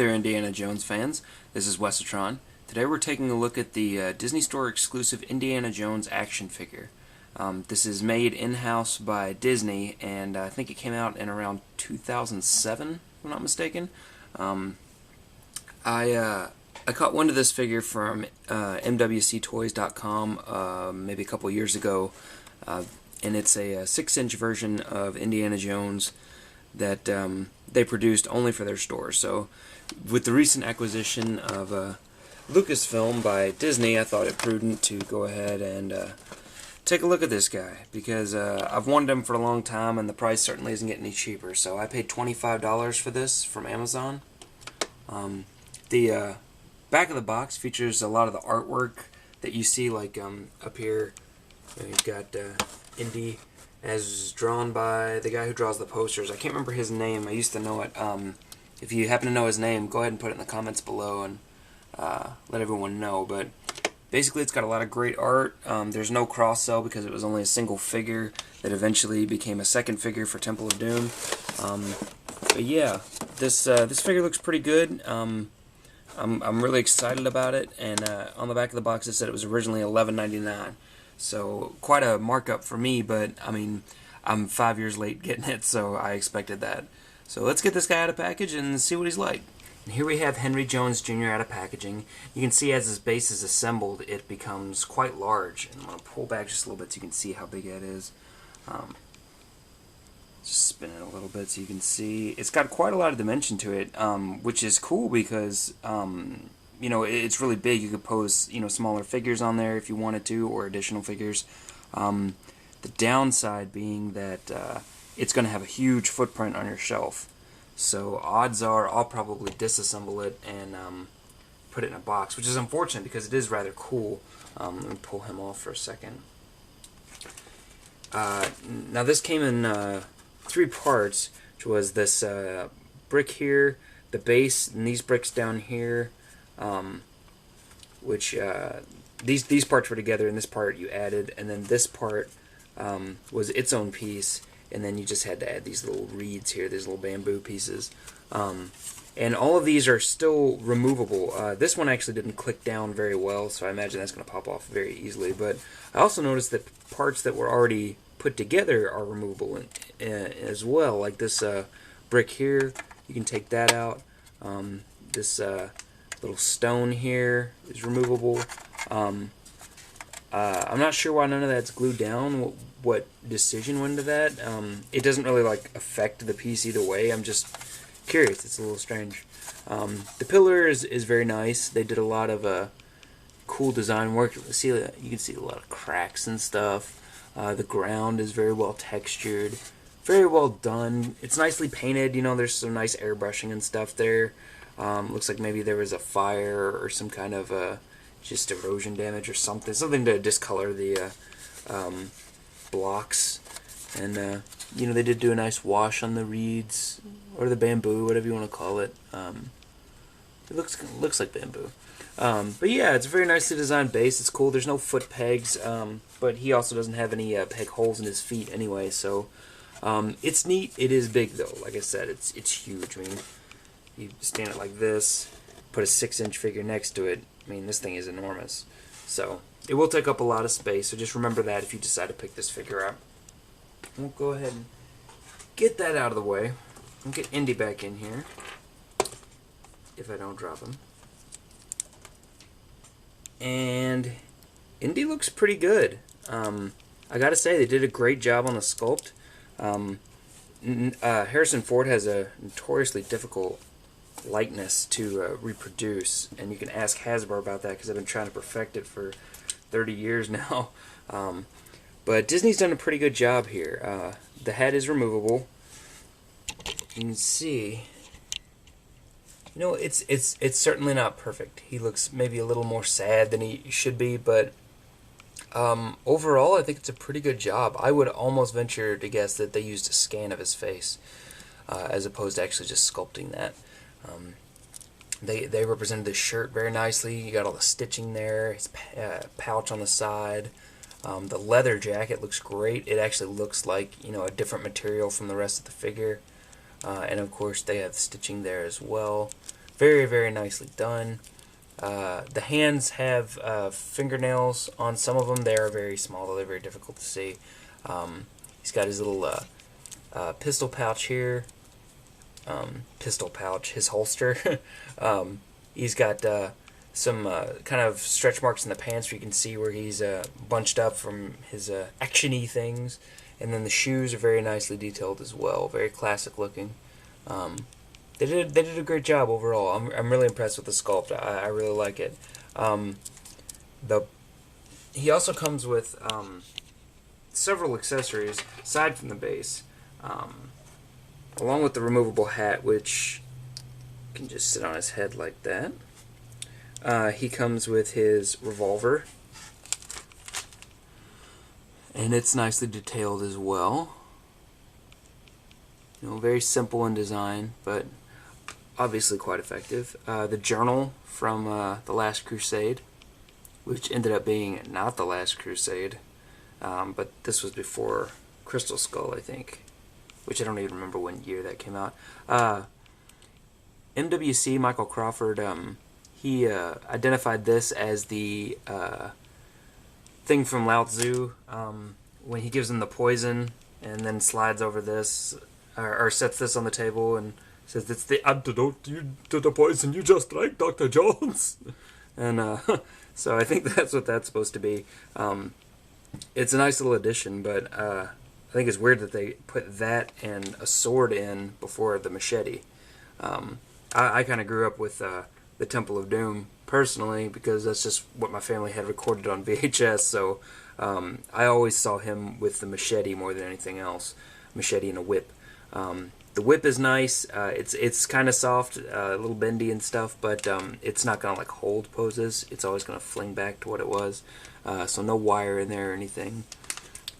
there, Indiana Jones fans. This is Wesatron. Today we're taking a look at the Disney Store exclusive Indiana Jones action figure. This is made in-house by Disney, and I think it came out in around 2007, if I'm not mistaken. I caught wind of this figure from MWCtoys.com maybe a couple years ago, and it's a 6-inch version of Indiana Jones that they produced only for their store. So with the recent acquisition of Lucasfilm by Disney, I thought it prudent to go ahead and take a look at this guy, because I've wanted him for a long time and the price certainly isn't getting any cheaper. So I paid $25 for this from Amazon. The back of the box features a lot of the artwork that you see, like up here. You've got Indy as drawn by the guy who draws the posters. I can't remember his name. I used to know it. If you happen to know his name, go ahead and put it in the comments below and let everyone know. But basically, it's got a lot of great art. There's no cross-sell because it was only a single figure that eventually became a second figure for Temple of Doom. But yeah, this figure looks pretty good. I'm really excited about it, and on the back of the box it said it was originally $11.99. So quite a markup for me, but I mean, I'm 5 years late getting it, so I expected that. So let's get this guy out of package and see what he's like. And here we have Henry Jones Jr. out of packaging. You can see as his base is assembled, it becomes quite large. And I'm going to pull back just a little bit so you can see how big that is. Just spin it a little bit so you can see. It's got quite a lot of dimension to it, which is cool because you know, it's really big. You could pose, you know, smaller figures on there if you wanted to, or additional figures. The downside being that it's going to have a huge footprint on your shelf. So odds are I'll probably disassemble it and put it in a box, which is unfortunate because it is rather cool. Let me pull him off for a second. Now this came in 3 parts, which was this brick here, the base, and these bricks down here. Which these parts were together, and this part you added, and then this part was its own piece, and then you just had to add these little reeds here, these little bamboo pieces. And all of these are still removable. This one actually didn't click down very well, so I imagine that's going to pop off very easily. But I also noticed that parts that were already put together are removable as well, like this brick here. You can take that out. This little stone here is removable. I'm not sure why none of that's glued down. What decision went into that? It doesn't really like affect the piece either way. I'm just curious. It's a little strange. The pillar is very nice. They did a lot of cool design work. You can see a lot of cracks and stuff. The ground is very well textured, very well done. It's nicely painted. You know, there's some nice airbrushing and stuff there. Looks like maybe there was a fire or some kind of just erosion damage or something to discolor the blocks. And you know, they did do a nice wash on the reeds or the bamboo, whatever you want to call it. It looks like bamboo. But yeah, it's a very nicely designed base. It's cool. There's no foot pegs, but he also doesn't have any peg holes in his feet anyway. So it's neat. It is big though. Like I said, it's huge. I mean, you stand it like this, put a 6-inch figure next to it. I mean, this thing is enormous. So it will take up a lot of space, so just remember that if you decide to pick this figure up. We'll go ahead and get that out of the way. I'll get Indy back in here, if I don't drop him. And Indy looks pretty good. I gotta say, they did a great job on the sculpt. Harrison Ford has a notoriously difficult likeness to reproduce, and you can ask Hasbro about that because I've been trying to perfect it for 30 years now. But Disney's done a pretty good job here. The head is removable. You can see, you know, it's certainly not perfect. He looks maybe a little more sad than he should be, but overall I think it's a pretty good job. I would almost venture to guess that they used a scan of his face as opposed to actually just sculpting that. They represented the shirt very nicely. You got all the stitching there, his pouch on the side. The leather jacket looks great. It actually looks like, you know, a different material from the rest of the figure. And of course they have stitching there as well. Very, very nicely done. The hands have fingernails on some of them. They are very small, though they're very difficult to see. He's got his little pistol pouch here. Pistol pouch, his holster. He's got some kind of stretch marks in the pants where you can see where he's bunched up from his action-y things. And then the shoes are very nicely detailed as well. Very classic looking. They did a great job overall. I'm really impressed with the sculpt. I really like it. He also comes with several accessories aside from the base, along with the removable hat, which can just sit on his head like that. He comes with his revolver, and it's nicely detailed as well. You know, very simple in design, but obviously quite effective. The journal from The Last Crusade, which ended up being not The Last Crusade, but this was before Crystal Skull, I think, which I don't even remember when year that came out. MWC, Michael Crawford, he identified this as the thing from Lao Tzu, when he gives him the poison and then slides over this, or sets this on the table and says, "It's the antidote to the poison you just drank, Dr. Jones." And so I think that's what that's supposed to be. It's a nice little addition, but I think it's weird that they put that and a sword in before the machete. I kind of grew up with the Temple of Doom personally, because that's just what my family had recorded on VHS, so I always saw him with the machete more than anything else. Machete and a whip. The whip is nice. It's kind of soft, a little bendy and stuff, but it's not gonna like hold poses. It's always gonna fling back to what it was. So no wire in there or anything.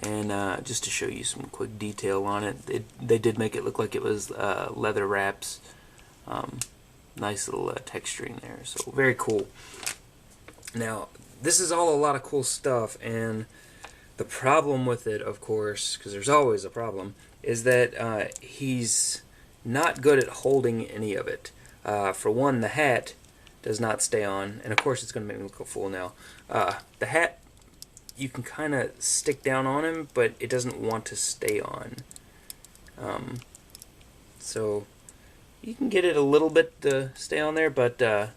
And just to show you some quick detail on it, they did make it look like it was leather wraps. Nice little texturing there. So very cool. Now this is all a lot of cool stuff, and the problem with it, of course, because there's always a problem, is that he's not good at holding any of it. For one, the hat does not stay on, and of course it's going to make me look a fool now. The hat, you can kind of stick down on him, but it doesn't want to stay on. So you can get it a little bit to stay on there, but as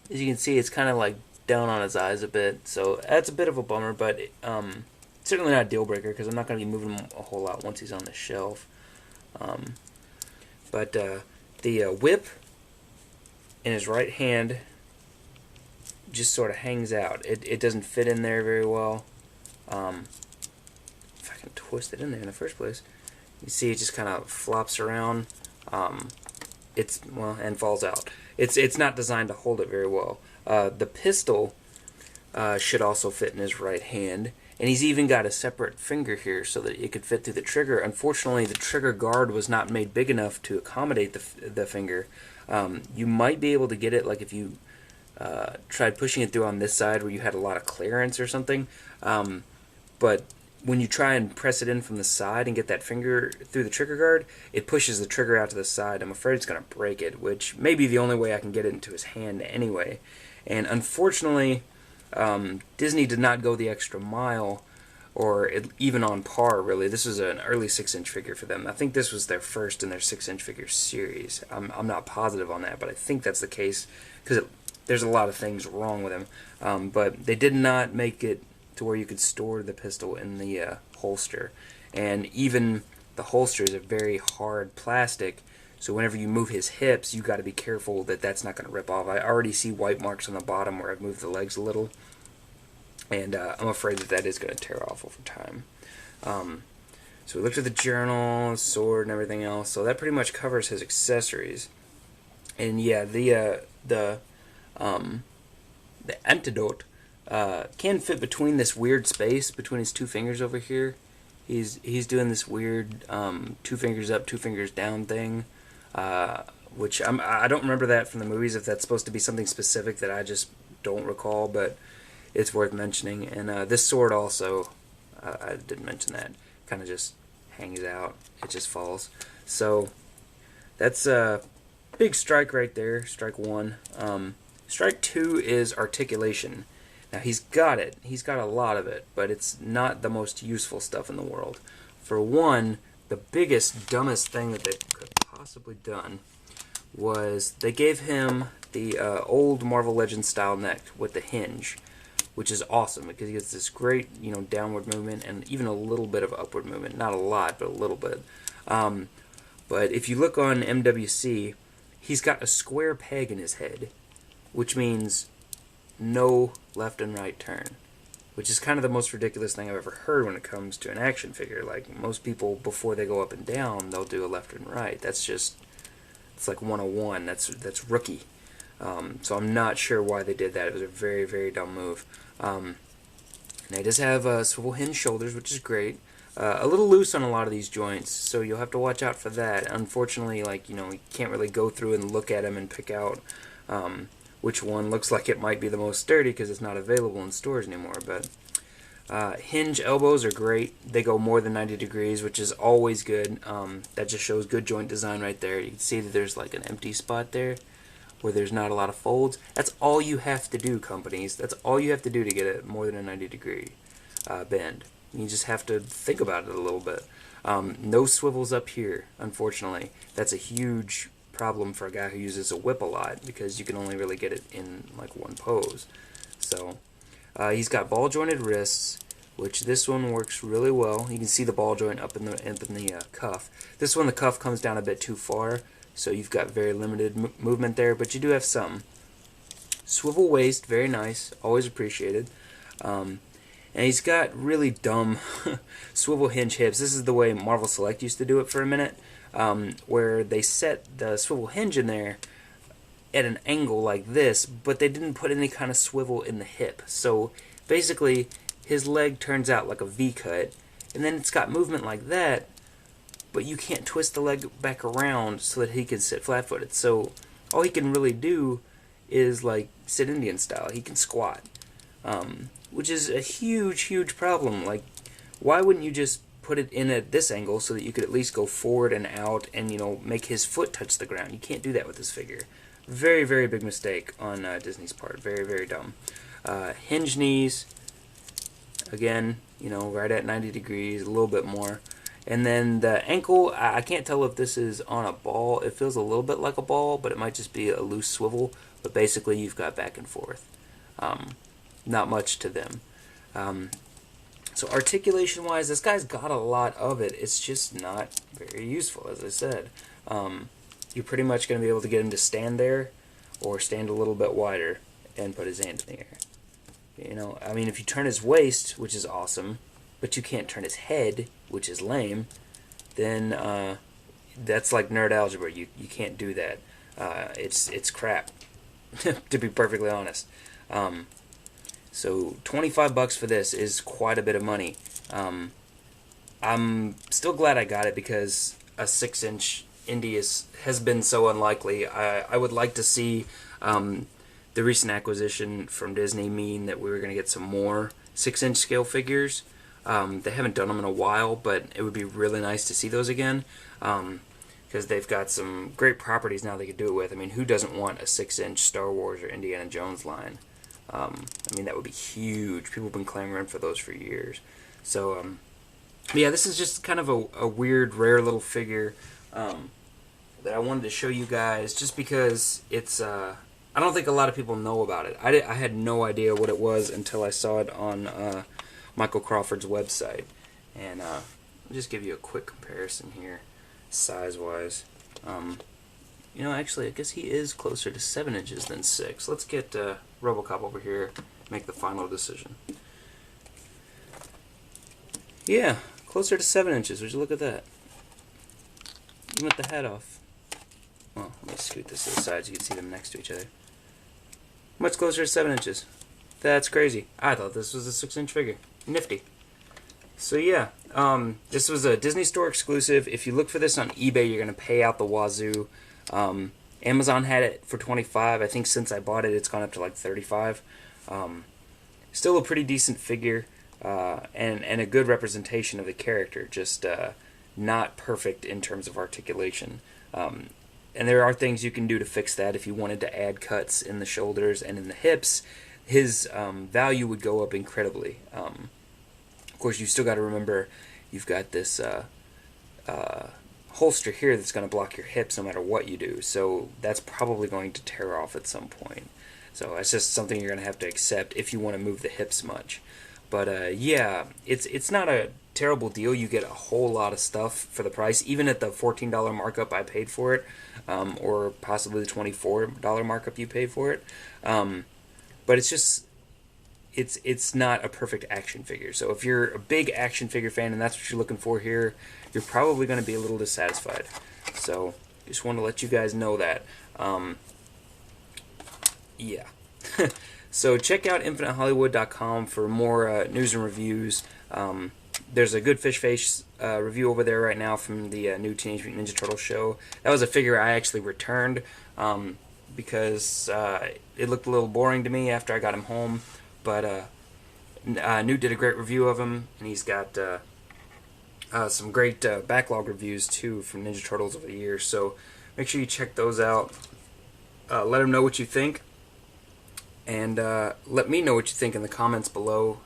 you can see, it's kind of like down on his eyes a bit, so that's a bit of a bummer, but certainly not a deal breaker, because I'm not going to be moving him a whole lot once he's on the shelf. But the whip in his right hand just sort of hangs out. It doesn't fit in there very well. If I can twist it in there in the first place, you see it just kind of flops around. And falls out. It's not designed to hold it very well. The pistol should also fit in his right hand, and he's even got a separate finger here so that it could fit through the trigger. Unfortunately, the trigger guard was not made big enough to accommodate the finger. You might be able to get it like if you tried pushing it through on this side where you had a lot of clearance or something, but when you try and press it in from the side and get that finger through the trigger guard, it pushes the trigger out to the side. I'm afraid it's going to break it, which may be the only way I can get it into his hand anyway. And unfortunately, Disney did not go the extra mile, or even on par, really. This was an early 6-inch figure for them. I think this was their first in their 6-inch figure series. I'm not positive on that, but I think that's the case, because there's a lot of things wrong with him. But they did not make it to where you could store the pistol in the holster. And even the holster is a very hard plastic, so whenever you move his hips, you got to be careful that that's not going to rip off. I already see white marks on the bottom where I've moved the legs a little, and I'm afraid that is going to tear off over time. So we looked at the journal, sword, and everything else, so that pretty much covers his accessories. And yeah, the antidote can fit between this weird space between his two fingers over here. He's doing this weird 2 fingers up, 2 fingers down thing, which I don't remember that from the movies, if that's supposed to be something specific that I just don't recall, but it's worth mentioning. And this sword also, I didn't mention that, kind of just hangs out. It just falls. So that's big strike right there, strike one. Strike two is articulation. Now he's got it. He's got a lot of it, but it's not the most useful stuff in the world. For one, the biggest, dumbest thing that they could possibly done was they gave him the old Marvel Legends style neck with the hinge, which is awesome because he gets this great, downward movement and even a little bit of upward movement. Not a lot, but a little bit. But if you look on MWC, he's got a square peg in his head, which means no left and right turn, which is kind of the most ridiculous thing I've ever heard when it comes to an action figure. Like, most people, before they go up and down, they'll do a left and right. That's just, it's like 101. That's rookie. So I'm not sure why they did that. It was a very, very dumb move. Now he does have swivel hinge shoulders, which is great. A little loose on a lot of these joints, so you'll have to watch out for that. Unfortunately, you can't really go through and look at them and pick out which one looks like it might be the most sturdy because it's not available in stores anymore. But hinge elbows are great. They go more than 90 degrees, which is always good. That just shows good joint design right there. You can see that there's like an empty spot there where there's not a lot of folds. That's all you have to do, companies. That's all you have to do to get it more than a 90 degree bend. You just have to think about it a little bit. No swivels up here, unfortunately. That's a huge problem for a guy who uses a whip a lot because you can only really get it in like one pose. So he's got ball jointed wrists, which this one works really well. You can see the ball joint up in the cuff. This one, the cuff comes down a bit too far, so you've got very limited movement there, but you do have some. Swivel waist, very nice, always appreciated. And he's got really dumb swivel hinge hips. This is the way Marvel Select used to do it for a minute, where they set the swivel hinge in there at an angle like this, but they didn't put any kind of swivel in the hip. So basically, his leg turns out like a V-cut, and then it's got movement like that, but you can't twist the leg back around so that he can sit flat-footed. So all he can really do is like sit Indian style. He can squat. Which is a huge, huge problem. Like, why wouldn't you just put it in at this angle so that you could at least go forward and out and, make his foot touch the ground? You can't do that with this figure. Very, very big mistake on Disney's part. Very, very dumb. Hinge knees, again, right at 90 degrees, a little bit more. And then the ankle, I can't tell if this is on a ball. It feels a little bit like a ball, but it might just be a loose swivel. But basically, you've got back and forth. Not much to them. So articulation-wise, this guy's got a lot of it. It's just not very useful, as I said. You're pretty much going to be able to get him to stand there or stand a little bit wider and put his hand in the air. I mean, if you turn his waist, which is awesome, but you can't turn his head, which is lame, then that's like nerd algebra. You can't do that. It's crap, to be perfectly honest. So $25 for this is quite a bit of money. I'm still glad I got it because a 6-inch Indy has been so unlikely. I would like to see the recent acquisition from Disney mean that we were going to get some more 6-inch scale figures. They haven't done them in a while, but it would be really nice to see those again because they've got some great properties now they could do it with. I mean, who doesn't want a 6-inch Star Wars or Indiana Jones line? I mean, that would be huge. People have been clamoring for those for years. So, yeah, this is just kind of a weird, rare little figure that I wanted to show you guys just because it's, I don't think a lot of people know about it. I had no idea what it was until I saw it on Michael Crawford's website. And I'll just give you a quick comparison here, size-wise. Actually, I guess he is closer to 7 inches than 6. Let's get RoboCop over here, make the final decision. Yeah, closer to 7 inches. Would you look at that? Even with the head off. Well, let me scoot this to the side so you can see them next to each other. Much closer to 7 inches. That's crazy. I thought this was a 6-inch figure. Nifty. So yeah, this was a Disney Store exclusive. If you look for this on eBay, you're going to pay out the wazoo. Amazon had it for $25. I think since I bought it, it's gone up to like $35. Still a pretty decent figure, and a good representation of the character. Just not perfect in terms of articulation. and there are things you can do to fix that. If you wanted to add cuts in the shoulders and in the hips, his value would go up incredibly. Of course, you still got to remember you've got this holster here that's going to block your hips no matter what you do, so that's probably going to tear off at some point. So that's just something you're going to have to accept if you want to move the hips much. But yeah, it's not a terrible deal. You get a whole lot of stuff for the price, even at the $14 markup I paid for it, or possibly the $24 markup you paid for it. But it's just, it's not a perfect action figure. So if you're a big action figure fan and that's what you're looking for here, you're probably going to be a little dissatisfied. So just want to let you guys know that. Yeah. So check out InfiniteHollywood.com for more news and reviews. There's a good fish face review over there right now from the new Teenage Mutant Ninja Turtles show. That was a figure I actually returned because it looked a little boring to me after I got him home. But Newt did a great review of him, and he's got some great backlog reviews too from Ninja Turtles over the years. So make sure you check those out. Let him know what you think. And let me know what you think in the comments below.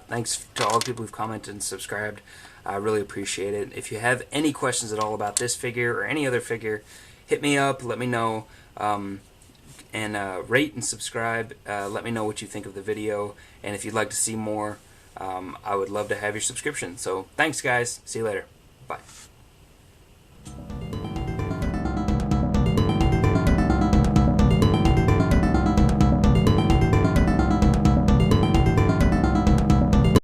Thanks to all the people who've commented and subscribed. I really appreciate it. If you have any questions at all about this figure or any other figure, hit me up, let me know. And rate and subscribe. Let me know what you think of the video. And if you'd like to see more, I would love to have your subscription. So thanks, guys. See you later. Bye.